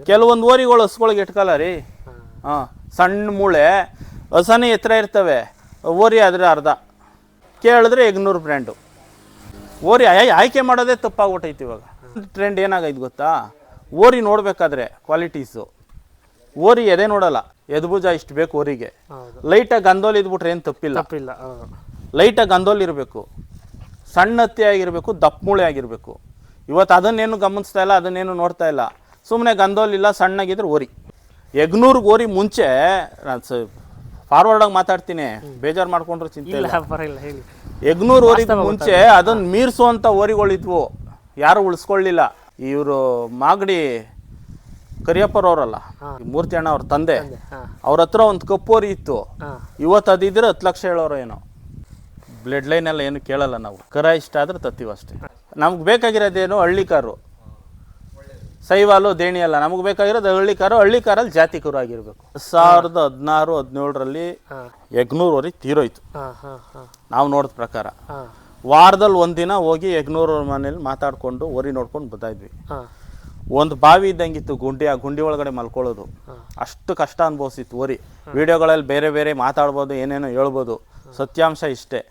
ಕೆಲವೊಂದು ಓರಿಗಳು ಹಸುಗಳಿಗೆ ಇಟ್ಕಲ್ಲ ರೀ. ಹಾಂ, ಸಣ್ಣ ಮೂಳೆ ಹಸನೇ ಎತ್ತರ ಇರ್ತವೆ, ಓರಿ ಆದರೆ ಅರ್ಧ. ಕೇಳಿದ್ರೆ ಎಗ್ನೂರು ಬ್ರ್ಯಾಂಡು ಓರಿ ಆಯ್ಕೆ ಮಾಡೋದೇ ತಪ್ಪಾಗ್ಬಿಟ್ಟೈತಿ ಇವಾಗ. ಟ್ರೆಂಡ್ ಏನಾಗೈತೆ ಗೊತ್ತಾ, ಓರಿ ನೋಡಬೇಕಾದ್ರೆ ಕ್ವಾಲಿಟೀಸು, ಓರಿ ಎದೆ ನೋಡಲ್ಲ, ಎದ್ಭುಜ ಇಷ್ಟು ಬೇಕು ಓರಿಗೆ. ಲೈಟಾಗಿ ಗಂದೋಲ್ ಇದ್ಬಿಟ್ರೆ ಏನು ತಪ್ಪಿಲ್ಲ. ಲೈಟಾಗಿ ಗಂದೋಲ್ ಇರಬೇಕು, ಸಣ್ಣ ಹತ್ತಿ ಆಗಿರಬೇಕು, ದಪ್ಪ ಮೂಳೆ ಆಗಿರಬೇಕು. ಇವತ್ತು ಅದನ್ನೇನು ಗಮನಿಸ್ತಾ ಇಲ್ಲ, ಅದನ್ನೇನು ನೋಡ್ತಾ ಇಲ್ಲ. ಸುಮ್ಮನೆ ಗಂದೋಲಿಲ್ಲ, ಸಣ್ಣಗಿದ್ರೆ ಓರಿ. ಎಗ್ನೂರ್ಗೆ ಓರಿ ಮುಂಚೆ ಫಾರ್ವರ್ಡಾಗಿ ಮಾತಾಡ್ತೀನಿ, ಬೇಜಾರು ಮಾಡ್ಕೊಂಡ್ರೆ ಚಿಂತೆ ಇಲ್ಲ. ಎಗ್ನೂರು ಓರಿಗೆ ಮುಂಚೆ ಅದನ್ನು ಮೀರಿಸುವಂಥ ಓರಿಗಳಿದ್ವು, ಯಾರು ಉಳಿಸ್ಕೊಳ್ಳಿಲ್ಲ. ಇವರು ಮಾಗಡಿ ಕರಿಯಪ್ಪರವರಲ್ಲ, ಮೂರ್ತಿ ಅಣ್ಣ ಅವ್ರ ತಂದೆ, ಅವ್ರ ಹತ್ರ ಒಂದು ಕಪ್ಪೋರಿ ಇತ್ತು. ಇವತ್ತು ಅದಿದ್ರೆ 10 ಲಕ್ಷ ಹೇಳೋರು ಏನೋ. ಬ್ಲಡ್ ಲೈನ್ ಎಲ್ಲ ಏನು ಕೇಳಲ್ಲ ನಾವು, ಕರ ಇಷ್ಟ ಆದ್ರೆ ತತ್ತೀವಿ ಅಷ್ಟೇ. ನಮ್ಗೆ ಬೇಕಾಗಿರೋದೇನು ಹಳ್ಳಿ ಕಾರು, ಸೈವಾಲು ದೇಣಿ ಅಲ್ಲ. ನಮಗೆ ಬೇಕಾಗಿರೋದು ಹಳ್ಳಿ ಕಾರಲ್ಲಿ ಜಾತಿ ಕರು ಆಗಿರ್ಬೇಕು. 2016-17ರಲ್ಲಿ ಎಗ್ನೂರು ತೀರೋಯ್ತು. ನಾವು ನೋಡಿದ ಪ್ರಕಾರ ವಾರದಲ್ಲಿ ಒಂದಿನ ಹೋಗಿ ಎಗ್ನೂರು ಮನೇಲಿ ಮಾತಾಡ್ಕೊಂಡು ಓರಿ ನೋಡ್ಕೊಂಡು ಬರ್ತಾಯಿದ್ವಿ. ಒಂದು ಬಾವಿ ಇದ್ದಂಗಿತ್ತು, ಆ ಗುಂಡಿ ಒಳಗಡೆ ಮಲ್ಕೊಳ್ಳೋದು. ಅಷ್ಟು ಕಷ್ಟ ಅನುಭವಿಸಿತ್ತು ಓರಿ. ವಿಡಿಯೋಗಳಲ್ಲಿ ಬೇರೆ ಬೇರೆ ಮಾತಾಡ್ಬೋದು, ಏನೇನೋ ಹೇಳ್ಬೋದು, ಸತ್ಯಾಂಶ ಇಷ್ಟೇ.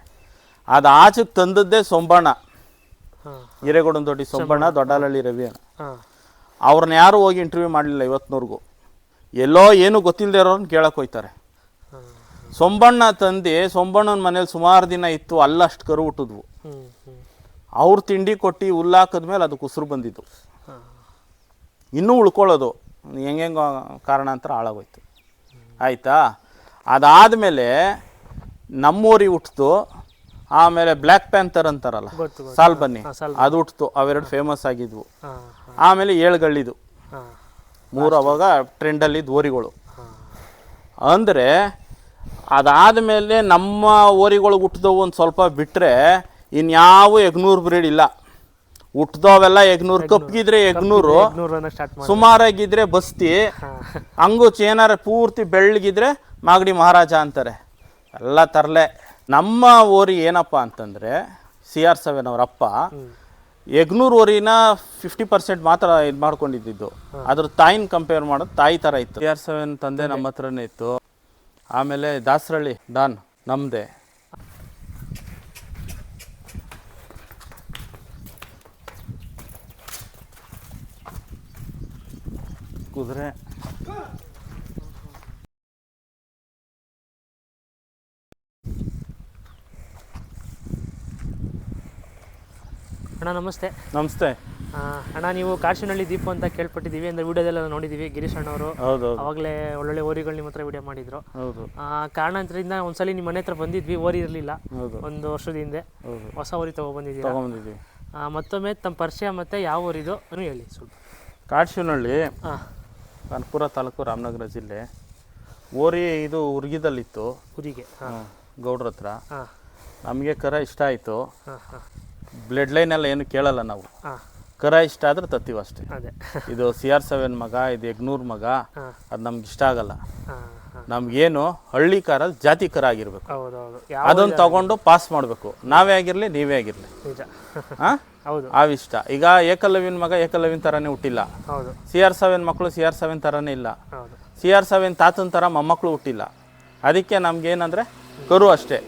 ಅದು ಆಚೆಗೆ ತಂದದ್ದೇ ಸೊಂಬಣ್ಣ, ಹಿರೇಗೌಡನ ದೊಡ್ಡಿ ಸೊಂಬಣ್ಣ, ದೊಡ್ಡಲಹಳ್ಳಿ ರವಿ. ಅವ್ರನ್ನ ಯಾರು ಹೋಗಿ ಇಂಟರ್ವ್ಯೂ ಮಾಡಲಿಲ್ಲ ಇವತ್ತಿನವ್ರಿಗೂ. ಎಲ್ಲೋ ಏನು ಗೊತ್ತಿಲ್ಲದೆ ಇರೋರನ್ನ ಕೇಳಕ್ಕೆ ಹೋಯ್ತಾರೆ. ಸೊಂಬಣ್ಣ ತಂದು ಸೊಂಬಣ್ಣನ ಮನೇಲಿ ಸುಮಾರು ದಿನ ಇತ್ತು, ಅಲ್ಲಷ್ಟು ಕರು ಹುಟ್ಟಿದ್ವು. ಅವ್ರು ತಿಂಡಿ ಕೊಟ್ಟು ಹುಲ್ಲಾಕಿದ್ಮೇಲೆ ಅದಕ್ಕೆ ಉಸಿರು ಬಂದಿದ್ದು. ಇನ್ನೂ ಉಳ್ಕೊಳ್ಳೋದು ಹೆಂಗೆಂಗೋ ಕಾರಣಾಂತರ ಹಾಳಾಗೋಯ್ತು. ಆಯಿತಾ? ಅದಾದಮೇಲೆ ನಮ್ಮೂರಿಗೆ ಹುಟ್ಟಿತು. ಆಮೇಲೆ ಬ್ಲ್ಯಾಕ್ ಪ್ಯಾಂಥರ್ ಅಂತಾರಲ್ಲ, ಸಾಲ್ ಬನ್ನಿ, ಅದು ಹುಟ್ಟಿತು. ಅವೆರಡು ಫೇಮಸ್ ಆಗಿದ್ವು. ಆಮೇಲೆ ಏಳುಗಳ್ಳಿದು 3 ಅವಾಗ ಟ್ರೆಂಡಲ್ಲಿದ್ದು ಓರಿಗಳು. ಅಂದರೆ ಅದಾದಮೇಲೆ ನಮ್ಮ ಓರಿಗಳು ಹುಟ್ಟಿದವು ಒಂದು ಸ್ವಲ್ಪ ಬಿಟ್ಟರೆ ಇನ್ಯಾವು ಎಗ್ನೂರು ಬ್ರೀಡ್ ಇಲ್ಲ. ಹುಟ್ಟಿದವೆಲ್ಲ ಎಗ್ನೂರು, ಕಪ್ಪಿಗಿದ್ರೆ ಎಗ್ನೂರು, ಸುಮಾರಾಗಿದ್ರೆ ಬಸ್ತಿ, ಅಂಗುಚ್ ಏನಾರ ಪೂರ್ತಿ ಬೆಳ್ಳಗಿದ್ರೆ ಮಾಗಡಿ ಮಹಾರಾಜ ಅಂತಾರೆ. ಎಲ್ಲ ತರಲೆ. ನಮ್ಮ ಓರಿ ಏನಪ್ಪ ಅಂತಂದರೆ CR7 ಅವ್ರ ಅಪ್ಪ ಎಗ್ನೂರು ಓರಿನ 50% ಮಾತ್ರ ಇದು ಮಾಡ್ಕೊಂಡಿದ್ದು. ಅದ್ರ ತಾಯಿನ ಕಂಪೇರ್ ಮಾಡೋದು ತಾಯಿ ಥರ ಇತ್ತು. CR7 ತಂದೆ ನಮ್ಮ ಹತ್ರನೇ ಇತ್ತು. ಆಮೇಲೆ ದಾಸರಳ್ಳಿ ಡಾನ್ ನಮ್ಮದೇ. ಕುದುರೆ ಅಣ್ಣ ನಮಸ್ತೆ. ನಮಸ್ತೆ ಅಣ್ಣ, ನೀವು ಕಾಶಿನಹಳ್ಳಿ ದೀಪು ಅಂತ ಕೇಳ್ಪಟ್ಟಿದ್ದೀವಿ, ಅಂದರೆ ವಿಡಿಯೋದೆಲ್ಲ ನೋಡಿದ್ದೀವಿ. ಗಿರೀಶ್ ಅಣ್ಣವರು ಅವಾಗಲೇ ಒಳ್ಳೊಳ್ಳೆ ಓರಿಗಳು ನಿಮ್ಮ ಹತ್ರ ವಿಡಿಯೋ ಮಾಡಿದ್ರು. ಕಾರಣಾಂತರದಿಂದ ಒಂದ್ಸಲಿ ನಿಮ್ಮ ಮನೆ ಹತ್ರ ಬಂದಿದ್ವಿ, ಓರಿ ಇರಲಿಲ್ಲ. 1 ವರ್ಷದ ಹಿಂದೆ ಹೊಸ ಓರಿ ತೊಗೊಬಂದಿದ್ದೀವಿ. ಮತ್ತೊಮ್ಮೆ ತಮ್ಮ ಪರಿಚಯ ಮತ್ತು ಯಾವ ಓರಿದು ಹೇಳಿ ಸ್ವಲ್ಪ. ಕಾಶಿನಹಳ್ಳಿ, ಕಾನ್ಪುರ ತಾಲೂಕು, ರಾಮನಗರ ಜಿಲ್ಲೆ. ಓರಿ ಇದು ಉರ್ಗಿದಲ್ಲಿತ್ತು, ಹುರಿಗೆ ಗೌಡ್ರ ಹತ್ರ. ನಮಗೆ ಕರ ಇಷ್ಟ ಆಯಿತು. ಬ್ಲಡ್ ಲೈನ್ ಎಲ್ಲ ಏನು ಕೇಳಲ್ಲ ನಾವು, ಕರ ಇಷ್ಟ ಆದ್ರೆ ತತ್ತೀವಿ ಅಷ್ಟೇ. ಇದು CR7 ಮಗ, ಇದು ಎಗ್ನೂರು ಮಗ, ಅದು ನಮ್ಗೆ ಇಷ್ಟ ಆಗಲ್ಲ. ನಮ್ಗೇನು ಹಳ್ಳಿ ಕಾರಲ್ಲಿ ಜಾತಿ ಕರ ಆಗಿರ್ಬೇಕು, ಅದನ್ನು ತಗೊಂಡು ಪಾಸ್ ಮಾಡಬೇಕು. ನಾವೇ ಆಗಿರಲಿ, ನೀವೇ ಆಗಿರಲಿ. ಇಷ್ಟ. ಈಗ ಏಕಲವ್ಯನ ಮಗ ಏಕಲವ್ಯನ ಥರನೇ ಹುಟ್ಟಿಲ್ಲ, CR7 ಮಕ್ಕಳು CR7 ಥರನೇ ಇಲ್ಲ, CR7 ತಾತನ ಥರ ಮೊಮ್ಮಕ್ಕಳು ಹುಟ್ಟಿಲ್ಲ. ಅದಕ್ಕೆ ನಮ್ಗೇನಂದರೆ ಕರು ಅಷ್ಟೇ.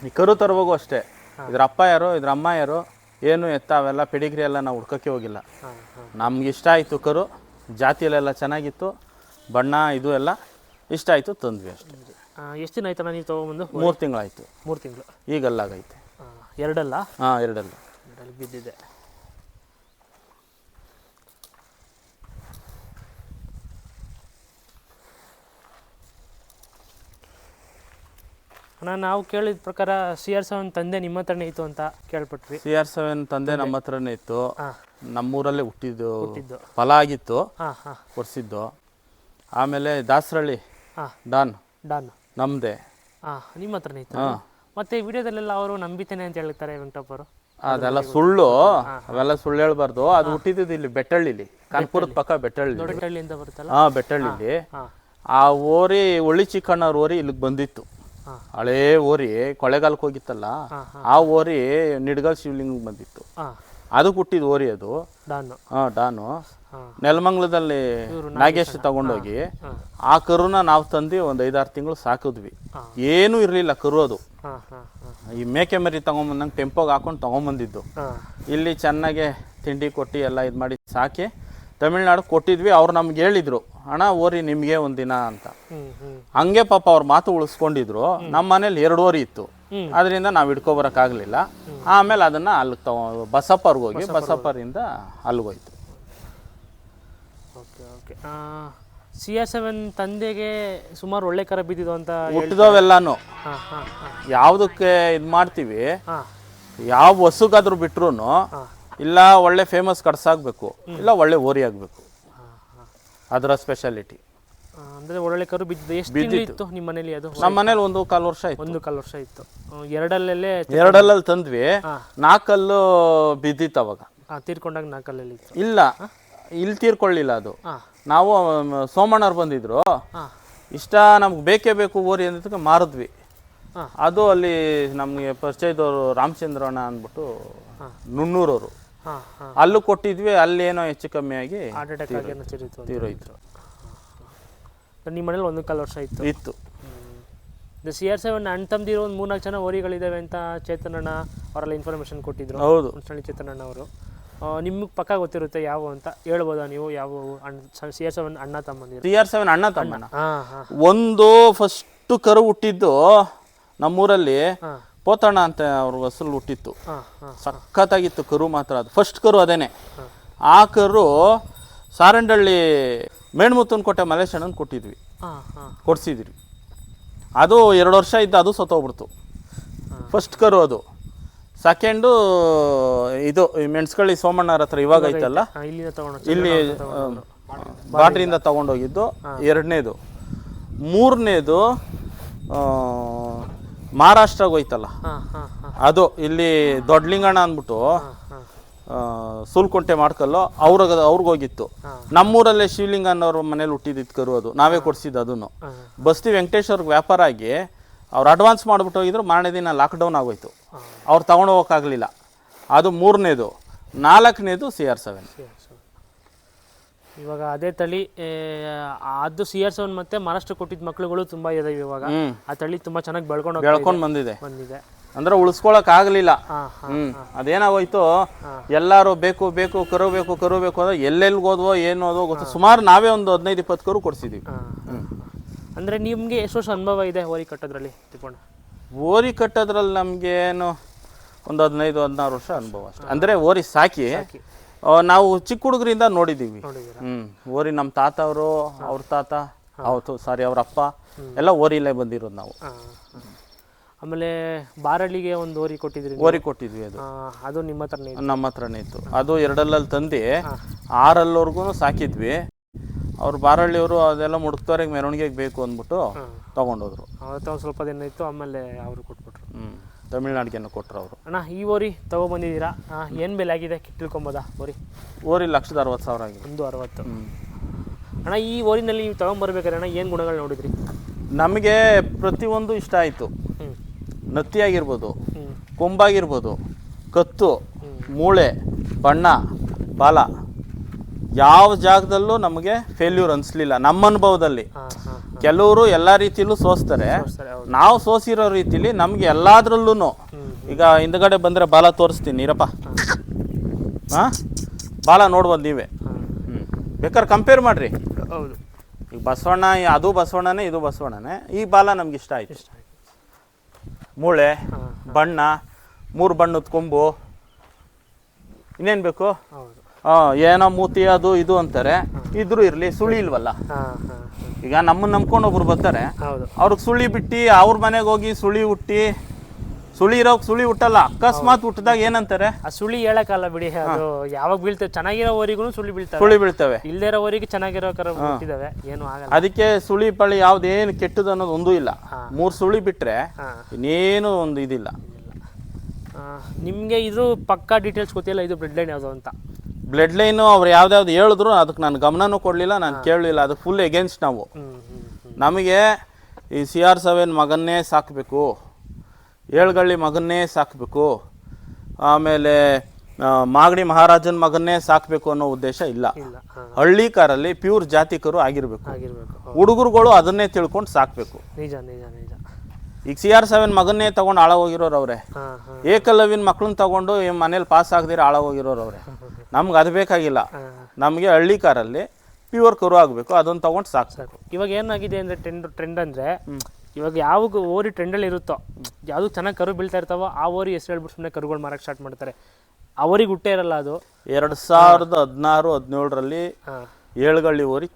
ಈ ಕರು ತರುವಾಗೂ ಅಷ್ಟೇ, ಇದ್ರ ಅಪ್ಪ ಯಾರು, ಇದ್ರ ಅಮ್ಮ ಯಾರು, ಏನು ಎತ್ತ ಅವೆಲ್ಲ ಪೆಡಿಗ್ರಿ ಎಲ್ಲ ನಾವು ಹುಡ್ಕೋಕ್ಕೆ ಹೋಗಿಲ್ಲ. ನಮ್ಗೆ ಇಷ್ಟ ಆಯಿತು ಕರು, ಜಾತಿಯಲ್ಲೆಲ್ಲ ಚೆನ್ನಾಗಿತ್ತು, ಬಣ್ಣ ಇದು ಎಲ್ಲ ಇಷ್ಟ ಆಯಿತು, ತಂದ್ವಿ ಅಷ್ಟೇ. ಎಷ್ಟು ದಿನ ಆಯ್ತಣ್ಣ ನೀವು ತೊಗೊಂಬಂದು? 3 ತಿಂಗಳಾಯಿತು. 3 ತಿಂಗಳು ಈಗಲ್ಲಾಗೈತೆ. 2 ಅಲ್ಲ? ಹಾಂ, 2 ಅಲ್ಲ ಬಿದ್ದಿದೆ. ಅಣ್ಣ, ನಾವು ಕೇಳಿದ ಪ್ರಕಾರ CR7 ತಂದೆ ನಿಮ್ಮ ಹತ್ರನೇ ಇತ್ತು ಅಂತ ಕೇಳ್ಪಟ್ವಿ. CR7 ತಂದೆ ನಮ್ಮ ಹತ್ರನೇ ಇತ್ತು, ನಮ್ಮೂರಲ್ಲೇ ಹುಟ್ಟಿದ್ದು, ಫಲ ಆಗಿತ್ತು, ಕೊಡಿಸಿದ್ದು. ಆಮೇಲೆ ದಾಸರಳ್ಳಿ ಡಾನ್ ನಮ್ಮದೇ, ನಿಮ್ಮ ಹತ್ರನೇ ಇತ್ತು. ಮತ್ತೆ ವಿಡಿಯೋದಲ್ಲೆಲ್ಲ ಅವರು ನಂಬಿತೇನೆ ಅಂತ ಹೇಳ್ತಾರೆ ವೆಂಕಟಪ್ಪರು. ಅದೆಲ್ಲ ಸುಳ್ಳು, ಅವೆಲ್ಲ ಸುಳ್ಳು ಹೇಳ್ಬಾರ್ದು. ಅದು ಹುಟ್ಟಿದ್ದು ಇಲ್ಲಿ ಬೆಟ್ಟಳ್ಳಿಲಿ, ಕಾನ್ಪುರದ ಪಕ್ಕ ಬೆಟ್ಟಳ್ಳಿ ಅಂತ ಬರುತ್ತಲ್ಲ. ಬೆಟ್ಟಳ್ಳಿಲಿ. ಆ ಓರಿ ಒಳ್ಳಿ ಚಿಕ್ಕಣ್ಣವ್ರ ಓರಿ ಇಲ್ಲಿಗೆ ಬಂದಿತ್ತು. ಹಳೇ ಓರಿ ಕೊಳ್ಳೆಗಾಲಕ್ಕೆ ಹೋಗಿತ್ತಲ್ಲ, ಆ ಓರಿ ನಿಡ್ಗಲ್ ಶಿವಲಿಂಗ ಬಂದಿತ್ತು. ಅದು ಹುಟ್ಟಿದ ಓರಿ ಅದು, ಡಾನು. ನೆಲಮಂಗ್ಲದಲ್ಲಿ ನಾಗೇಶ್ ತಗೊಂಡೋಗಿ ಆ ಕರುನ ನಾವು ತಂದು ಒಂದು 5-6 ತಿಂಗಳು ಸಾಕಿದ್ವಿ. ಏನೂ ಇರಲಿಲ್ಲ ಕರು, ಅದು ಈ ಮೇಕೆ ಮರಿ ತಗೊಂಬಂದಂಗೆ ಟೆಂಪೋಗೆ ಹಾಕೊಂಡು ತಗೊಂಬಂದಿದ್ದು. ಇಲ್ಲಿ ಚೆನ್ನಾಗೆ ತಿಂಡಿ ಕೊಟ್ಟು ಎಲ್ಲ ಇದು ಮಾಡಿ ಸಾಕಿ ತಮಿಳ್ನಾಡು ಕೊಟ್ಟಿದ್ವಿ. ಅವ್ರು ನಮ್ಗೆ ಹೇಳಿದ್ರು, ಅಣ್ಣ ಓರಿ ನಿಮಗೆ ಒಂದಿನ ಅಂತ. ಹಂಗೆ ಪಾಪ ಅವ್ರ ಮಾತು ಉಳಿಸ್ಕೊಂಡಿದ್ರು. ನಮ್ಮ ಮನೇಲಿ 2 ಓರಿ ಇತ್ತು, ಅದರಿಂದ ನಾವು ಹಿಡ್ಕೊಬರಕ್ಕಾಗಲಿಲ್ಲ. ಆಮೇಲೆ ಅದನ್ನು ಅಲ್ಲಿಗೆ ಬಸಪ್ಪರ್ಗೆ ಹೋಗಿ ಬಸಪ್ಪರಿಂದ ಅಲ್ಲಿಗೋಯ್ತು. Okay okay. CR7 ತಂದೆಗೆ ಸುಮಾರು ಒಳ್ಳೆ ಕರ ಬಿದ್ದಿದ್ದು ಅಂತ ಹುಟ್ಟಿದವೆಲ್ಲಾನು ಯಾವುದಕ್ಕೆ ಇದು ಮಾಡ್ತೀವಿ, ಯಾವ ಹಸುಗಾದ್ರೂ ಬಿಟ್ರು ಇಲ್ಲ ಒಳ್ಳೆ ಫೇಮಸ್ ಕಡ್ಸಾಗಬೇಕು, ಇಲ್ಲ ಒಳ್ಳೆ ಓರಿ ಆಗಬೇಕು, ಅದರ ಸ್ಪೆಷಾಲಿಟಿ. ಅಂದರೆ ಒಳ್ಳೆ ಕರು ಬಿದ್ದಿದ್ದು. ಎಷ್ಟು ತಿಂಗಳು ಇತ್ತು ನಿಮ್ಮ ಮನೇಲಿ ಅದು? ನಮ್ಮ ಮನೇಲಿ 1.25 ವರ್ಷ ಇತ್ತು. 1.25 ವರ್ಷ ಇತ್ತು. ಎರಡಲ್ಲಲ್ಲಿ ತಂದ್ವಿ, 4 ಬಿದ್ದಿತ್ತು ಅವಾಗ. ತೀರ್ಕೊಂಡಾಗ 4 ಇತ್ತು? ಇಲ್ಲ, ಇಲ್ಲಿ ತೀರ್ಕೊಳ್ಳಿಲ್ಲ ಅದು. ನಾವು ಸೋಮಣ್ಣವ್ರು ಬಂದಿದ್ರು, ಇಷ್ಟ ನಮ್ಗೆ ಬೇಕೇ ಬೇಕು ಓರಿ ಅಂದಕ್ಕೆ ಮಾರಿದ್ವಿ. ಅದು ಅಲ್ಲಿ ನಮಗೆ ಪರಿಚಯದವರು ರಾಮಚಂದ್ರಣ್ಣ ಅಂದ್ಬಿಟ್ಟು ನುಣ್ಣೂರವರು, ಅಲ್ಲೂ ಕೊಟ್ಟಿದ್ವಿ. ಅಲ್ಲೇನೋ ಹೆಚ್ಚು ಕಮ್ಮಿ ಆಗಿ ತೀರೋಯ್ತು. ನಿಮ್ಮ ಮನೇಲಿ 1.25 ವರ್ಷ ಇತ್ತು. CR7 ಅಣ್ಣ ತಮ್ಮದಿರೋ ಒಂದು 3-4 ಜನ ಓರಿಗಳಿದ್ದಾವೆ ಅಂತ ಚೇತನಣ್ಣ ಅವರೆಲ್ಲ ಇನ್ಫಾರ್ಮೇಶನ್ ಕೊಟ್ಟಿದ್ರು. ಹೌದು, ಚೇತನಣ್ಣ ಅವರು. ನಿಮಗೆ ಪಕ್ಕ ಗೊತ್ತಿರುತ್ತೆ ಯಾವ ಅಂತ ಹೇಳ್ಬೋದಾ ನೀವು? ಯಾವ CR7 ಅಣ್ಣ ತಮ್ಮಂದಿರು? CR7 ಅಣ್ಣ ತಮ್ಮಣ್ಣ ಒಂದು ಫಸ್ಟ್ ಕರು ಹುಟ್ಟಿದ್ದು ನಮ್ಮೂರಲ್ಲಿ ಪೋತಣ್ಣ ಅಂತ ಅವ್ರ ಹೆಸರು ಹುಟ್ಟಿತ್ತು. ಸಖತ್ತಾಗಿತ್ತು ಕರು ಮಾತ್ರ. ಅದು ಫಸ್ಟ್ ಕರು ಅದೇನೆ. ಆ ಕರು ಸಾರಂಡಳ್ಳಿ ಮೇಣ್ಮುತ್ತನ ಕೋಟೆ ಮಲೇಶಣ್ಣನ ಕೊಡ್ಸಿದ್ವಿ. ಅದು 2 ವರ್ಷ ಇದ್ದ, ಅದು ಸತ್ತೋಗ್ಬಿಡ್ತು. ಫಸ್ಟ್ ಕರು ಅದು. ಸೆಕೆಂಡು ಇದು ಮೆಣಸ್ಕಳ್ಳಿ ಸೋಮಣ್ಣರ ಹತ್ರ ಇವಾಗ ಐತಲ್ಲ, ಇಲ್ಲಿ ಬಾಟ್ರಿಯಿಂದ ತಗೊಂಡೋಗಿದ್ದು 2ನೇದು. 3ನೇದು ಮಹಾರಾಷ್ಟ್ರಾಗ ಹೋಯ್ತಲ್ಲ, ಅದು ಇಲ್ಲಿ ದೊಡ್ಡಲಿಂಗಣ್ಣ ಅಂದ್ಬಿಟ್ಟು ಸೂಲ್ಕೊಂಟೆ ಮಾಡ್ಕಲ್ಲು ಅವ್ರಿಗೋಗಿತ್ತು. ನಮ್ಮೂರಲ್ಲೇ ಶಿವಲಿಂಗ ಅನ್ನೋರ ಮನೇಲಿ ಹುಟ್ಟಿದ್ದು ಕರು, ಅದು ನಾವೇ ಕೊಡ್ಸಿದ್ದು. ಅದನ್ನು ಬಸ್ತಿ ವೆಂಕಟೇಶ್ವರ್ಗೆ ವ್ಯಾಪಾರ ಆಗಿ ಅವ್ರು ಅಡ್ವಾನ್ಸ್ ಮಾಡಿಬಿಟ್ಟು ಹೋಗಿದ್ರು. ಮಾರನೇ ದಿನ ಲಾಕ್ಡೌನ್ ಆಗೋಯ್ತು, ಅವ್ರು ತಗೊಂಡು ಹೋಗೋಕ್ಕಾಗಲಿಲ್ಲ. ಅದು 3ನೇದು. 4ನೇದು CR7. ಇವಾಗ ಅದೇ ತಳಿ ಅದು CR7 ಮತ್ತೆ ಮಹಾರಾಷ್ಟ್ರ ಕೊಟ್ಟಿದ್ದ ಮಕ್ಳುಗಳು ತುಂಬಾ ಇದಾವೆ ಇವಾಗ. ಆ ತಳಿ ತುಂಬಾ ಚೆನ್ನಾಗಿ ಬೆಳ್ಕೊಂಡು ಬಂದಿದೆ. ಅಂದ್ರೆ ಉಳಿಸ್ಕೊಳಕ್ ಆಗ್ಲಿಲ್ಲ. ಅದೇನಾಗೋಯ್ತು, ಎಲ್ಲಾರು ಬೇಕು ಬೇಕು ಕರು ಬೇಕು ಅಂದ್ರೆ ಎಲ್ಲೆಲ್ಗೆ ಹೋದ್ವೋ ಏನೋದೋ ಗೊತ್ತು. ಸುಮಾರು ನಾವೇ ಒಂದು 15-20 ಕರು ಕೊಡ್ಸಿದೀವಿ. ಅಂದ್ರೆ ನಿಮ್ಗೆ ಎಷ್ಟು ವರ್ಷ ಅನುಭವ ಇದೆ ಓರಿ ಕಟ್ಟೋದ್ರಲ್ಲಿ? ಓರಿ ಕಟ್ಟೋದ್ರಲ್ಲಿ ನಮ್ಗೆ ಏನು ಒಂದು 15-16 ವರ್ಷ ಅನುಭವ ಅಷ್ಟೇ. ಅಂದ್ರೆ ಓರಿ ಸಾಕಿ ನಾವು ಚಿಕ್ಕ ಹುಡುಗರಿಂದ ನೋಡಿದ್ದೀವಿ. ಓರಿ ನಮ್ಮ ತಾತ ಅವರು, ಅವ್ರ ತಾತ, ಅವ್ರ ಅಪ್ಪ ಎಲ್ಲ ಓರಿಲೇ ಬಂದಿರೋದು ನಾವು. ಆಮೇಲೆ ಬಾರಳ್ಳಿಗೆ ಒಂದು ಓರಿ ಕೊಟ್ಟಿದ್ವಿ. ಅದು ನಮ್ಮ ಹತ್ರನೇ ಇತ್ತು. ಅದು 2 ತಂದು 6 ಸಾಕಿದ್ವಿ. ಅವ್ರು ಬಾರಳ್ಳಿಯವರು ಅದೆಲ್ಲ ಮುಡುಕ್ತವ್ರಿಗೆ ಮೆರವಣಿಗೆಗೆ ಬೇಕು ಅಂದ್ಬಿಟ್ಟು ತಗೊಂಡೋದ್ರು. ಅವತ್ತು ಒಂದು ಸ್ವಲ್ಪ ದಿನ ಇತ್ತು, ಆಮೇಲೆ ಅವರು ಕೊಟ್ಬಿಟ್ರು. ತಮಿಳ್ನಾಡಿಗೆಲ್ಲ ಕೊಟ್ಟರು ಅವರು. ಅಣ್ಣ, ಈ ಓರಿ ತಗೊಬಂದಿದ್ದೀರಾ, ಏನು ಬೆಲೆ ಆಗಿದೆ ತಿಳ್ಕೊಬೋದಾ? ಓರಿ 1,60,000 ಆಗಿದೆ. 1,60,000. ಅಣ್ಣ, ಈ ಓರಿನಲ್ಲಿ ನೀವು ತಗೊಂಬರ್ಬೇಕಾದ್ರೆ ಅಣ್ಣ ಏನು ಗುಣಗಳು ನೋಡಿದ್ರಿ? ನಮಗೆ ಪ್ರತಿಯೊಂದು ಇಷ್ಟ ಆಯಿತು. ನತ್ತಿ ಆಗಿರ್ಬೋದು, ಕೊಂಬಾಗಿರ್ಬೋದು, ಕತ್ತು, ಮೂಳೆ, ಬಣ್ಣ, ಬಾಲ, ಯಾವ ಜಾಗದಲ್ಲೂ ನಮಗೆ ಫೇಲ್ಯೂರ್ ಅನಿಸ್ಲಿಲ್ಲ ನಮ್ಮ ಅನುಭವದಲ್ಲಿ. ಕೆಲವರು ಎಲ್ಲ ರೀತಿಯಲ್ಲೂ ಸೋಸ್ತಾರೆ, ನಾವು ಸೋಸಿರೋ ರೀತಿಲಿ ನಮ್ಗೆ ಎಲ್ಲಾದ್ರಲ್ಲೂ. ಈಗ ಹಿಂದ್ಗಡೆ ಬಂದರೆ ಬಾಲ ತೋರಿಸ್ತೀನಿ ಇರಪ್ಪ. ಬಾಲ ನೋಡ್ಬೋದು ನೀವೇ. ಬೇಕಾದ್ರೆ ಕಂಪೇರ್ ಮಾಡ್ರಿ. ಹೌದು, ಈಗ ಬಸವಣ್ಣ, ಅದು ಬಸವಣ್ಣನೇ, ಇದು ಬಸವಣ್ಣನೇ. ಈ ಬಾಲ ನಮ್ಗೆ ಇಷ್ಟ ಆಯ್ತು. ಮೂಳೆ, ಬಣ್ಣ, 3 ಬಣ್ಣದ ಕೊಂಬು, ಇನ್ನೇನು ಬೇಕು? ಏನೋ ಮೂತಿ ಅದು ಇದು ಅಂತಾರೆ. ಇದ್ರೂ ಇರಲಿ, ಸುಳಿ ಇಲ್ವಲ್ಲ. ಈಗ ನಮ್ಮನ್ನ ನಂಬ್ಕೊಂಡು ಒಬ್ರು ಬರ್ತಾರೆ, ಅವ್ರಿಗೆ ಸುಳಿ ಬಿಟ್ಟು ಅವ್ರ ಮನೆಗೆ ಹೋಗಿ ಸುಳಿ ಹುಟ್ಟಿ, ಸುಳಿ ಇರೋಕ್ ಸುಳಿ ಹುಟ್ಟಲ್ಲ. ಅಕಸ್ಮಾತ್ ಹುಟ್ಟಿದಾಗ ಏನಂತಾರೆ, ಆ ಸುಳಿ ಹೇಳಕ್ಕಲ್ಲ ಬಿಡಿ. ಅದು ಯಾವಾಗ ಬೀಳ್ತವೆ, ಚೆನ್ನಾಗಿರೋ ಓರಿಗೂ ಸುಳಿ ಬೀಳ್ತವೆ. ಇಲ್ಲದೇ ಇರೋ ಓರಿಗೆ ಚೆನ್ನಾಗಿರೋ ಕರ ಹುಟ್ಟಿದಾವೆ, ಏನು ಆಗಲ್ಲ. ಅದಕ್ಕೆ ಸುಳಿ ಪಳಿ ಯಾವ್ದೇನು ಕೆಟ್ಟದ್ದು ಅನ್ನೋದು ಒಂದೂ ಇಲ್ಲ. 3 ಸುಳಿ ಬಿಟ್ರೆ ಇನ್ನೇನು ಒಂದು ಇದಿಲ್ಲ. ನಿಮಗೆ ಇದು ಪಕ್ಕಾ ಡೀಟೇಲ್ಸ್ ಗೊತ್ತಿಲ್ಲ, ಇದು ಬ್ಲಡ್ ಲೈನ್ ಯಾವುದು ಅಂತ? ಬ್ಲಡ್ ಲೈನು ಅವ್ರು ಯಾವ್ದಾವ್ದು ಹೇಳಿದ್ರು ಅದಕ್ಕೆ ನಾನು ಗಮನನೂ ಕೊಡಲಿಲ್ಲ, ನಾನು ಕೇಳಲಿಲ್ಲ. ಅದು ಫುಲ್ ಎಗೇನ್ಸ್ಟ್ ನಾವು. ನಮಗೆ ಈ CR7 ಮಗನ್ನೇ ಸಾಕಬೇಕು, ಏಳ್ಗಳ್ಳಿ ಮಗನ್ನೇ ಸಾಕಬೇಕು, ಆಮೇಲೆ ಮಾಗಡಿ ಮಹಾರಾಜನ ಮಗನ್ನೇ ಸಾಕಬೇಕು ಅನ್ನೋ ಉದ್ದೇಶ ಇಲ್ಲ. ಇಲ್ಲ. ಹಳ್ಳಿ ಕಾರಲ್ಲಿ ಪ್ಯೂರ್ ಜಾತಿ ಕರು ಆಗಿರ್ಬೇಕು. ಹುಡುಗರುಗಳು ಅದನ್ನೇ ತಿಳ್ಕೊಂಡು ಸಾಕಬೇಕು. ನಿಜ ನಿಜ ನಿಜ. ಈಗ CR7 ಮಗನ್ನೇ ತಗೊಂಡು ಹಾಳಾಗೋಗಿರೋರು ಅವ್ರೆ. ಏಕಲವ್ಯನ ಮಕ್ಳನ್ನ ತಗೊಂಡು ಮನೇಲಿ ಪಾಸ್ ಆಗದಿರ ಹಾಳಾಗೋಗಿರೋರು ಅವ್ರೆ. ನಮ್ಗೆ ಅದು ಬೇಕಾಗಿಲ್ಲ. ನಮಗೆ ಹಳ್ಳಿ ಕಾರಲ್ಲಿ ಪ್ಯೂರ್ ಕರು ಆಗಬೇಕು, ಅದನ್ನು ತಗೊಂಡು ಸಾಕು. ಇವಾಗ ಏನಾಗಿದೆ ಅಂದರೆ ಟ್ರೆಂಡ್ ಅಂದರೆ ಇವಾಗ ಯಾವ ಓರಿ ಟ್ರೆಂಡಲ್ಲಿ ಇರುತ್ತೋ, ಯಾವುದು ಚೆನ್ನಾಗಿ ಕರು ಬೀಳ್ತಾ ಇರ್ತಾವೋ ಆ ಓರಿ ಹೆಸರು ಹೇಳ್ಬಿಟ್ಟು ಸುಮ್ಮನೆ ಕರುಗಳು ಮಾರಕ್ಕೆ ಸ್ಟಾರ್ಟ್ ಮಾಡ್ತಾರೆ. ಅವರಿಗೆ ಹುಟ್ಟೇ ಇರಲ್ಲ ಅದು. 2016-17ರಲ್ಲಿ ಏಳುಗಳ್ಳಿ ಓರಿ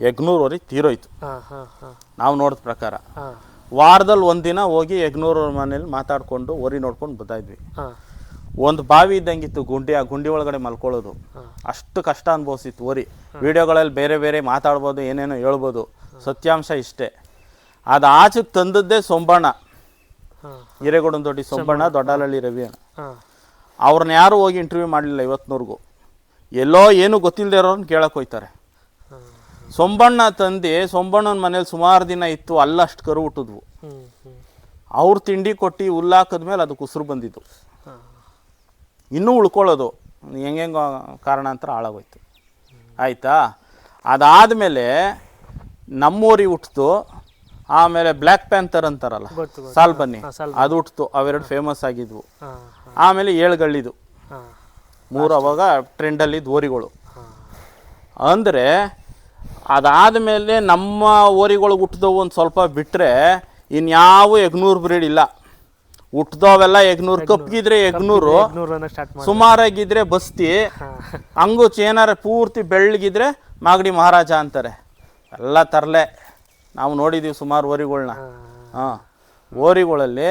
ಯಗ್ನೂರು ಓರಿ ತೀರೋಯ್ತು. ನಾವು ನೋಡಿದ ಪ್ರಕಾರ ವಾರದಲ್ಲಿ ಒಂದಿನ ಹೋಗಿ ಯಗ್ನೂರು ಮನೇಲಿ ಮಾತಾಡ್ಕೊಂಡು ಓರಿ ನೋಡ್ಕೊಂಡು ಬರ್ತಾಯಿದ್ವಿ. ಒಂದು ಬಾವಿ ಇದ್ದಂಗಿತ್ತು ಗುಂಡಿ, ಆ ಗುಂಡಿ ಒಳಗಡೆ ಮಲ್ಕೊಳ್ಳೋದು. ಅಷ್ಟು ಕಷ್ಟ ಅನುಭವಿಸಿತ್ತು ಓರಿ. ವಿಡಿಯೋಗಳಲ್ಲಿ ಬೇರೆ ಬೇರೆ ಮಾತಾಡ್ಬೋದು, ಏನೇನೋ ಹೇಳ್ಬೋದು. ಸತ್ಯಾಂಶ ಇಷ್ಟೇ. ಅದು ಆಚೆಗೆ ತಂದದ್ದೇ ಸೊಂಬಣ್ಣ, ಹಿರೇಗೌಡನ ದೊಡ್ಡಿ ಸೊಂಬಣ್ಣ, ದೊಡ್ಡಲಹಳ್ಳಿ ರವಿ ಅಣ್ಣ. ಅವ್ರನ್ನ ಯಾರು ಹೋಗಿ ಇಂಟರ್ವ್ಯೂ ಮಾಡಲಿಲ್ಲ ಇವತ್ತಿನವರೆಗೂ. ಎಲ್ಲೋ ಏನು ಗೊತ್ತಿಲ್ಲದೆ ಇರೋರನ್ನ ಕೇಳಕ್ಕೆ ಹೋಯ್ತಾರೆ. ಸೊಂಬಣ್ಣ ತಂದು ಸೊಂಬಣ್ಣನ ಮನೇಲಿ ಸುಮಾರು ದಿನ ಇತ್ತು, ಅಲ್ಲಷ್ಟು ಕರು ಹುಟ್ಟಿದ್ವು. ಅವ್ರು ತಿಂಡಿ ಕೊಟ್ಟು ಹುಲ್ಲಾಕಿದ್ಮೇಲೆ ಅದಕ್ಕೆ ಉಸಿರು ಬಂದಿದ್ದು. ಇನ್ನೂ ಉಳ್ಕೊಳ್ಳೋದು ಹೆಂಗೆಂಗೋ ಕಾರಣಾಂತರ ಹಾಳಾಗೋಯ್ತು. ಆಯಿತಾ? ಅದಾದಮೇಲೆ ನಮ್ಮೂರಿ ಹುಟ್ಟಿತು. ಆಮೇಲೆ ಬ್ಲ್ಯಾಕ್ ಪ್ಯಾಂಥರ್ ಅಂತಾರಲ್ಲ, ಸಾಲ್ ಬನ್ನಿ, ಅದು ಹುಟ್ಟಿತು. ಅವೆರಡು ಫೇಮಸ್ ಆಗಿದ್ವು. ಆಮೇಲೆ ಏಳುಗಳ್ಳಿದು 3 ಅವಾಗ ಟ್ರೆಂಡಲ್ಲಿದ್ದು ಓರಿಗಳು. ಅಂದರೆ ಅದಾದಮೇಲೆ ನಮ್ಮ ಓರಿಗಳು ಹುಟ್ಟಿದವು ಒಂದು ಸ್ವಲ್ಪ ಬಿಟ್ಟರೆ ಇನ್ಯಾವು ಯಗ್ನೂರು ಬ್ರೀಡ್ ಇಲ್ಲ. ಹುಟ್ಟಿದವೆಲ್ಲ ಯಗ್ನೂರು. ಕಪ್ಗಿದ್ರೆ ಯಗ್ನೂರು, ಸುಮಾರಾಗಿದ್ರೆ ಬಸ್ತಿ, ಹಂಗು ಏನಾರ ಪೂರ್ತಿ ಬೆಳ್ಳಗಿದ್ರೆ ಮಾಗಡಿ ಮಹಾರಾಜ ಅಂತಾರೆ. ಎಲ್ಲ ತರಲೆ. ನಾವು ನೋಡಿದ್ದೀವಿ ಸುಮಾರು ಓರಿಗಳನ್ನ. ಓರಿಗಳಲ್ಲಿ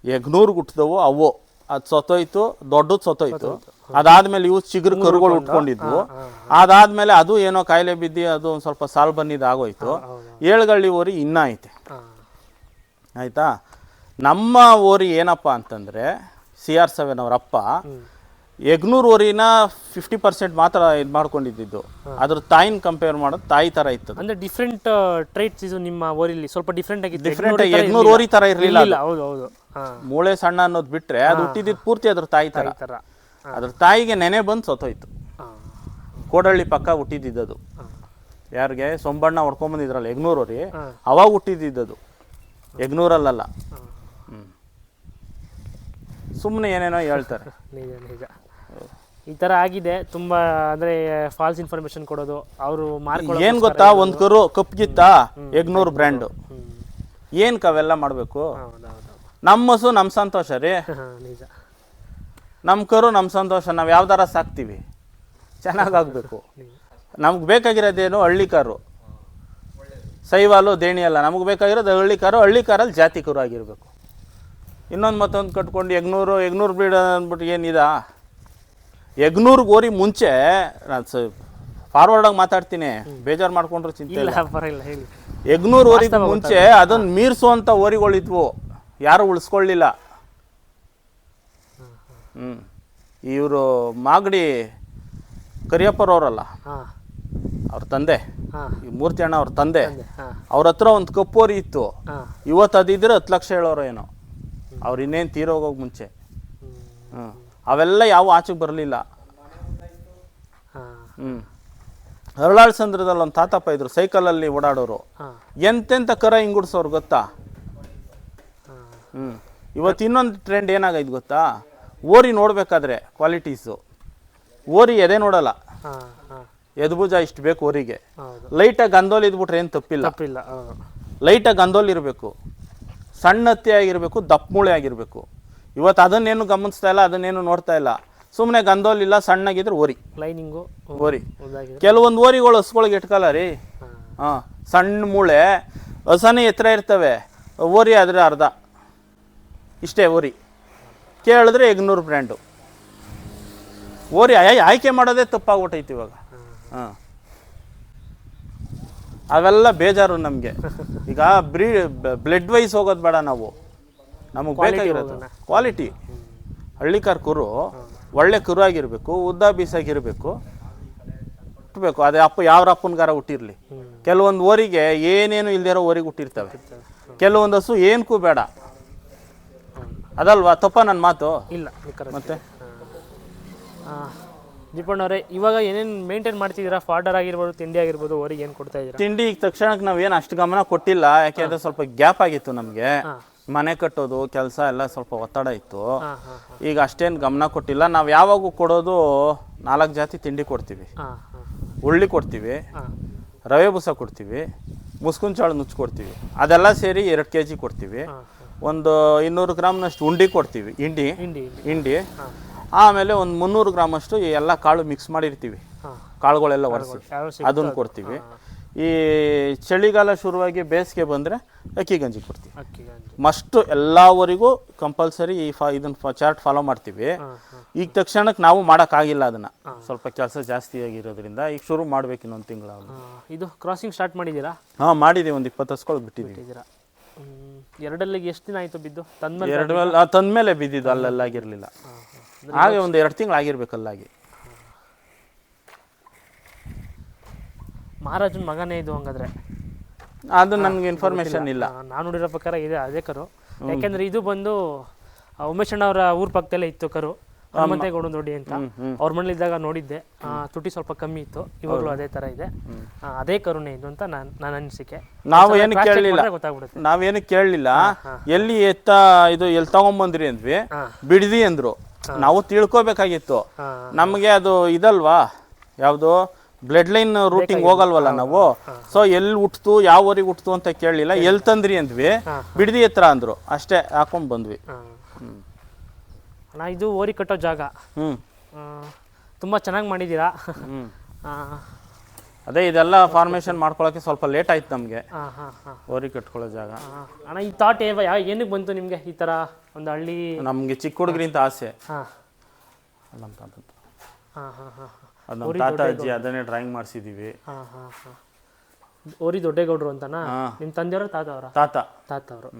ಯಗ್ನೂರು ಹುಟ್ಟಿದವು ಅವು. ಅದು ಸತ್ತೋಯ್ತು, ದೊಡ್ಡದು ಸತ್ತೋಯ್ತು. ಅದಾದಮೇಲೆ ಇವು ಚಿಗುರು ಕರುಗಳು ಉಟ್ಕೊಂಡಿದ್ವು. ಅದಾದಮೇಲೆ ಅದು ಏನೋ ಕಾಯಿಲೆ ಬಿದ್ದು ಅದು ಒಂದು ಸ್ವಲ್ಪ ಸಾಲು ಬಂದಿದ್ದು ಆಗೋಯ್ತು. ಏಳುಗಳ್ಳಿ ಓರಿ ಇನ್ನೂ ಐತೆ. ಆಯಿತಾ? ನಮ್ಮ ಓರಿ ಏನಪ್ಪ ಅಂತಂದರೆ CR7 ಅವರಪ್ಪ ಯಗ್ನೂರು ಓರಿನ 50% ಮಾತ್ರ ಇದು ಮಾಡ್ಕೊಂಡಿದ್ದು. ಅದ್ರ ತಾಯಿನ ಕಂಪೇರ್ ಮಾಡೋದು ತಾಯಿ ಥರ ಇತ್ತು. ಅಂದರೆ ಡಿಫ್ರೆಂಟ್ ಟ್ರೈಟ್ಸ್ ಇದು ನಿಮ್ಮ ಓರಿಲಿ ಸ್ವಲ್ಪ ಡಿಫ್ರೆಂಟ್ ಆಗಿತ್ತು. ಡಿಫ್ರೆಂಟ್ ಯಗ್ನೂರು ಓರಿ ಥರ ಇರಲಿಲ್ಲ. ಹೌದು ಹೌದು. ಮೂಳೆ ಸಣ್ಣ ಅನ್ನೋದು ಬಿಟ್ಟರೆ ಅದು ಹುಟ್ಟಿದ್ದು ಪೂರ್ತಿ ಅದ್ರ ತಾಯಿ ಥರ. ಅದ್ರ ತಾಯಿಗೆ ನೆನೆ ಬಂದು ಸತ್ತೋಯ್ತು. ಕೋಡಹಳ್ಳಿ ಪಕ್ಕ ಹುಟ್ಟಿದ್ದದು. ಯಾರಿಗೆ ಸೊಂಬಣ್ಣ ಹೊಡ್ಕೊಂಬಂದಿದ್ರಲ್ಲ ಯಗ್ನೂರು ಓರಿ, ಅವಾಗ ಹುಟ್ಟಿದ್ದದು, ಯಗ್ನೂರಲ್ಲ. ಸುಮ್ಮನೆ ಏನೇನೋ ಹೇಳ್ತಾರೆ. ನಿಜ ನಿಜ. ಈ ಥರ ಆಗಿದೆ ತುಂಬ. ಅಂದರೆ ಫಾಲ್ಸ್ ಇನ್ಫಾರ್ಮೇಶನ್ ಕೊಡೋದು ಅವರು ಮಾರ್ಕೊಳ್ಳೋದು. ಏನು ಗೊತ್ತಾ, ಒಂದು ಕರು ಕಪ್ಗಿತ್ತಾ ಯಗ್ನೂರು ಬ್ರ್ಯಾಂಡು, ಏನಕ್ಕೆ ಅವೆಲ್ಲ ಮಾಡಬೇಕು? ನಮ್ಮ ಹಸು ನಮ್ಮ ಸಂತೋಷ ರೀ. ನಿಜ. ನಮ್ಮ ಕರು ನಮ್ಮ ಸಂತೋಷ. ನಾವು ಯಾವ್ದಾರ ಸಾಕ್ತೀವಿ, ಚೆನ್ನಾಗಾಗಬೇಕು. ನಮ್ಗೆ ಬೇಕಾಗಿರೋದೇನು ಹಳ್ಳಿ ಕಾರು, ಸೈವಾಲು ದೇಣಿಯಲ್ಲ. ನಮಗೆ ಬೇಕಾಗಿರೋದು ಹಳ್ಳಿ ಕಾರು. ಹಳ್ಳಿ ಕಾರಲ್ಲಿ ಜಾತಿ ಕರು ಆಗಿರಬೇಕು. ಇನ್ನೊಂದು ಮತ್ತೊಂದು ಕಟ್ಕೊಂಡು ಯಗ್ನೂರು ಬ್ರೀಡ್ ಅಂದ್ಬಿಟ್ಟು ಏನಿದಾ? ಯಗ್ನೂರ್ಗೆ ಓರಿ ಮುಂಚೆ ನಾನು ಫಾರ್ವರ್ಡಾಗಿ ಮಾತಾಡ್ತೀನಿ, ಬೇಜಾರು ಮಾಡ್ಕೊಂಡ್ರು ಚಿಂತೆ ಇಲ್ಲ. ಯಗ್ನೂರು ಓರಿಗೆ ಮುಂಚೆ ಅದನ್ನು ಮೀರಿಸುವಂಥ ಓರಿಗಳಿದ್ವು, ಯಾರು ಉಳಿಸ್ಕೊಳ್ಳಿಲ್ಲ. ಇವರು ಮಾಗಡಿ ಕರಿಯಪ್ಪರವರಲ್ಲ, ಅವ್ರ ತಂದೆ, ಈ ಮೂರ್ತಿ ಅಣ್ಣ ಅವ್ರ ತಂದೆ, ಅವ್ರ ಹತ್ರ ಒಂದು ಕಪ್ಪೋರಿ ಇತ್ತು. ಇವತ್ತು ಅದಿದ್ರೆ 10 ಲಕ್ಷ ಹೇಳೋರು ಏನೋ. ಅವ್ರು ಇನ್ನೇನು ತೀರೋಗೋಗಿ ಮುಂಚೆ. ಅವೆಲ್ಲ ಯಾವ ಆಚೆಗೆ ಬರಲಿಲ್ಲ. ಹರಳಾಳ್ ಸಂದ್ರದಲ್ಲಿ ಒಂದು ತಾತಪ್ಪ ಇದ್ರು, ಸೈಕಲಲ್ಲಿ ಓಡಾಡೋರು. ಎಂತೆಂಥ ಕರ ಹಿಂಗುಡ್ಸೋರು ಗೊತ್ತಾ? ಇವತ್ತು ಇನ್ನೊಂದು ಟ್ರೆಂಡ್ ಏನಾಗೈತೆ ಗೊತ್ತಾ? ಓರಿ ನೋಡ್ಬೇಕಾದ್ರೆ ಕ್ವಾಲಿಟೀಸು, ಓರಿ ಎದೆ ನೋಡಲ್ಲ, ಎದ್ಭುಜ ಇಷ್ಟು ಬೇಕು ಓರಿಗೆ. ಲೈಟಾಗಿ ಗಂದೋಲ್ ಇದ್ಬಿಟ್ರೆ ಏನು ತಪ್ಪಿಲ್ಲ. ಲೈಟಾಗಿ ಗಂದೋಲ್ ಇರಬೇಕು, ಸಣ್ಣ ಹತ್ತಿ ಆಗಿರಬೇಕು, ದಪ್ಪ ಮೂಳೆ ಆಗಿರಬೇಕು. ಇವತ್ತು ಅದನ್ನೇನು ಗಮನಿಸ್ತಾ ಇಲ್ಲ, ಅದನ್ನೇನು ನೋಡ್ತಾ ಇಲ್ಲ. ಸುಮ್ಮನೆ ಗಂದೋಲಿಲ್ಲ, ಸಣ್ಣಗಿದ್ರೆ ಓರಿ, ಲೈನಿಂಗು ಓರಿ. ಕೆಲವೊಂದು ಓರಿಗಳು ಹಸುಗಳಿಗೆ ಇಟ್ಕಲ್ಲ ರೀ. ಸಣ್ಣ ಮೂಳೆ, ಹಸನೇ ಎತ್ತರ ಇರ್ತವೆ, ಓರಿ ಆದರೆ ಅರ್ಧ ಇಷ್ಟೇ ಓರಿ. ಕೇಳಿದ್ರೆ ಯಗ್ನೂರು ಬ್ರ್ಯಾಂಡು ಓರಿ. ಆಯ್ಕೆ ಮಾಡೋದೇ ತಪ್ಪಾಗ್ಬಿಟ್ಟೈತಿ ಇವಾಗ. ಅವೆಲ್ಲ ಬೇಜಾರು ನಮಗೆ. ಈಗ ಬ್ಲಡ್ ವೈಸ್ ಹೋಗೋದು ಬೇಡ ನಾವು, ನಮಗೆ ಬೇಕಾಗಿರೋದು ಕ್ವಾಲಿಟಿ. ಹಳ್ಳಿಕಾರ್ ಕುರು ಒಳ್ಳೆ ಕುರು ಆಗಿರಬೇಕು, ಉದ್ದ ಬೀಸಾಗಿರಬೇಕು, ಹುಟ್ಟಬೇಕು. ಅದೇ ಯಾವ ಅಪ್ಪನಗಾರ ಹುಟ್ಟಿರಲಿ. ಕೆಲವೊಂದು ಓರಿಗೆ ಏನೇನು ಇಲ್ದಿರೋ ಓರಿಗೆ ಹುಟ್ಟಿರ್ತವೆ. ಕೆಲವೊಂದು ಹಸು ಏನಕ್ಕೂ ಬೇಡ. ಅದಲ್ವಾ? ತಪ್ಪ ನನ್ನ ಮಾತು? ಇಲ್ಲ. ಮತ್ತೆ ದೀಪಣ್ಣವ್ರೆ, ಇವಾಗ ಏನೇನು ಮೇಂಟೈನ್ ಮಾಡ್ತಿದ್ದೀರಾ? ಫಾರ್ಡರ್ ಆಗಿರ್ಬೋದು, ತಿಂಡಿ ಆಗಿರ್ಬೋದು, ಓರಿಗೆ ಏನು ಕೊಡ್ತಾ ಇದ್ದೀರಾ? ತಿಂಡಿ ಈಗ ತಕ್ಷಣಕ್ಕೆ ನಾವೇನು ಅಷ್ಟು ಗಮನ ಕೊಟ್ಟಿಲ್ಲ, ಯಾಕೆಂದರೆ ಸ್ವಲ್ಪ ಗ್ಯಾಪ್ ಆಗಿತ್ತು ನಮಗೆ. ಮನೆ ಕಟ್ಟೋದು ಕೆಲಸ ಎಲ್ಲ ಸ್ವಲ್ಪ ಒತ್ತಡ ಇತ್ತು. ಈಗ ಅಷ್ಟೇನು ಗಮನ ಕೊಟ್ಟಿಲ್ಲ. ನಾವು ಯಾವಾಗೂ ಕೊಡೋದು 4 ಜಾತಿ ತಿಂಡಿ ಕೊಡ್ತೀವಿ. ಉಳ್ಳಿ ಕೊಡ್ತೀವಿ, ರವೆ ಬೂಸ ಕೊಡ್ತೀವಿ, ಮುಸ್ಕುಂಚಾಳು ನುಚ್ಚು ಕೊಡ್ತೀವಿ. ಅದೆಲ್ಲ ಸೇರಿ 2 kg ಕೊಡ್ತೀವಿ. ಒಂದು 200 ಗ್ರಾಮ್ನಷ್ಟು ಉಂಡಿ ಕೊಡ್ತೀವಿ, ಹಿಂಡಿ. ಆಮೇಲೆ ಒಂದು 300 ಗ್ರಾಮಷ್ಟು ಎಲ್ಲ ಕಾಳು ಮಿಕ್ಸ್ ಮಾಡಿರ್ತೀವಿ, ಕಾಳುಗಳೆಲ್ಲ ಒರೆಸಿ ಅದನ್ನು ಕೊಡ್ತೀವಿ. ಈ ಚಳಿಗಾಲ ಶುರುವಾಗಿ ಬೇಸಿಗೆ ಬಂದರೆ ಅಕ್ಕಿ ಗಂಜಿ ಕೊಡ್ತೀವಿ. ಮಸ್ಟು ಎಲ್ಲವರಿಗೂ ಕಂಪಲ್ಸರಿ ಇದನ್ನು ಚಾರ್ಟ್ ಫಾಲೋ ಮಾಡ್ತೀವಿ. ಈಗ ತಕ್ಷಣಕ್ಕೆ ನಾವು ಮಾಡೋಕ್ಕಾಗಿಲ್ಲ, ಅದನ್ನು ಸ್ವಲ್ಪ ಕೆಲಸ ಜಾಸ್ತಿ ಆಗಿರೋದ್ರಿಂದ ಈಗ ಶುರು ಮಾಡಬೇಕು ಇನ್ನೊಂದು ತಿಂಗಳು. ಇದು ಕ್ರಾಸಿಂಗ್ ಸ್ಟಾರ್ಟ್ ಮಾಡಿದ್ದೀರಾ? ಹಾಂ, ಮಾಡಿದ್ದೀವಿ. ಒಂದು 20 ಹಸುಗಳು ಬಿಟ್ಟಿದ್ದೀವಿ. ಎರಡಲ್ಲಿಗೆ ಎಷ್ಟು ದಿನ ಆಯಿತು ಬಿದ್ದು? ತಂದ್ಮೇಲೆ ಬಿದ್ದಿದ್ದು, ಅಲ್ಲೆಲ್ಲಾಗಿರಲಿಲ್ಲ. ಹಾಗೆ ಒಂದು 2 ತಿಂಗಳು ಆಗಿರ್ಬೇಕಲ್ಲಾಗಿ. ಮಹಾರಾಜನ ಮಗನೇ ಇದು ಹಂಗಾದ್ರೆ? ಅದು ನನಗೆ ಇನ್ಫಾರ್ಮೇಶನ್ ಇಲ್ಲ. ನಾನು ನೋಡಿರೋ ಪ್ರಕಾರ ಇದೆ ಅದೇ ಕರು. ಯಾಕೆಂದ್ರೆ ಇದು ಬಂದು ಉಮೇಶ್ ಅಣ್ಣ ಅವರ ಊರ ಪಕ್ಕದಲ್ಲೇ ಇತ್ತು ಕರು, ಹನುಮಂತೇಗೌಡ ದೊಡ್ಡಿ ಅಂತ. ಅವ್ರ ಮನೇಲಿದ್ದಾಗ ನೋಡಿದ್ದೆ. ತುಟಿ ಸ್ವಲ್ಪ ಕಮ್ಮಿ ಇತ್ತು, ಇವಾಗಲೂ ಅದೇ ಥರ ಇದೆ. ಅದೇ ಕರುನೇ ಇದು ಅಂತ ನನ್ನ ಅನಿಸಿಕೆ. ನಾವೇನು ಕೇಳಲಿಲ್ಲ, ಎಲ್ಲಿ ಎಲ್ಲಿ ತಗೊಂಬಂದ್ರಿ ಅಂದ್ವಿ, ಬಿಡ್ದಿ ಅಂದ್ರು. ನಾವು ತಿಳ್ಕೊಬೇಕಾಗಿತ್ತು. ನಮಗೆ ಅದು ಇದಲ್ವಾ, ಯಾವುದು ಬ್ಲಡ್ ಲೈನ್ ರೂಟಿಂಗ್ ಹೋಗಲ್ವಲ್ಲ ನಾವು. ಸೊ ಎಲ್ಲಿ ಹುಟ್ತು, ಯಾವ ಊರಿಗೆ ಹುಟ್ತು ಅಂತ ಕೇಳಲಿಲ್ಲ. ಎಲ್ಲಿ ತಂದ್ರಿ ಅಂದ್ವಿ, ಬಿಡ್ದಿ ಹತ್ರ ಅಂದ್ರು, ಅಷ್ಟೇ ಹಾಕೊಂಡ್ ಬಂದ್ವಿ. ಅಣ್ಣ, ಇದು ಓರಿ ಕಟ್ಟೋ ಜಾಗ ತುಂಬಾ ಚೆನ್ನಾಗಿ ಮಾಡಿದ್ದೀರಾ. ಅದೇ ಇದೆಲ್ಲ ಫಾರ್ಮೇಶನ್ ಮಾಡ್ಕೊಳಕ್ಕೆ ಸ್ವಲ್ಪ ಲೇಟ್ ಆಯ್ತು ನಮಗೆ, ಓರಿ ಕಟ್ಕೊಳ್ಳೋ ಜಾಗ. ಅಣ್ಣ, ಈ ಥಾಟ್ ಏನಕ್ಕೆ ಬಂತು ನಿಮಗೆ? ಈ ಥರ ಒಂದು ಹಳ್ಳಿ ನಮಗೆ ಚಿಕ್ಕ ಹುಡುಗರಿಂದ ಆಸೆ. ನಮ್ಮ ತಾತ ಅಜ್ಜಿ ಅದನ್ನೇ ಡ್ರಾಯಿಂಗ್ ಮಾಡಿಸಿದೀವಿ. ಓರಿ ದೊಡ್ಡೇಗೌಡರು ಅಂತನಾ? ನಿಮ್ಮ ತಂದೆಯವರು ತಾತ ಅವರ? ತಾತ ಅವರು.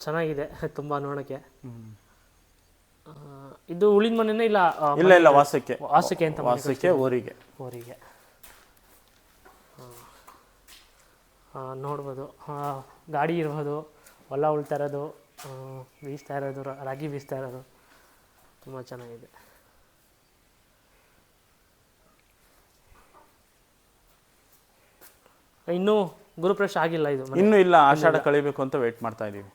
ಚೆನ್ನಾಗಿದೆ ತುಂಬ ನೋಡೋಕ್ಕೆ. ಇದು ಉಳಿದ ಮನೆನೇ? ಇಲ್ಲ, ವಾಸಕ್ಕೆ ಅಂತ. ಓರಿಗೆ ನೋಡ್ಬೋದು. ಗಾಡಿ ಇರ್ಬೋದು, ಹೊಲ ಉಳ್ತಾ ಇರೋದು, ಬೀಸ್ತಾ ಇರೋದು, ರಾಗಿ ಬೀಸ್ತಾ ಇರೋದು ತುಂಬ ಚೆನ್ನಾಗಿದೆ. ಇನ್ನೂ ಗುರುಪ್ರವೇಶ ಆಗಿಲ್ಲ ಇದು? ಇನ್ನೂ ಇಲ್ಲ, ಆಷಾಢ ಕಳಿಬೇಕು ಅಂತ ವೇಟ್ ಮಾಡ್ತಾ ಇದೀವಿ.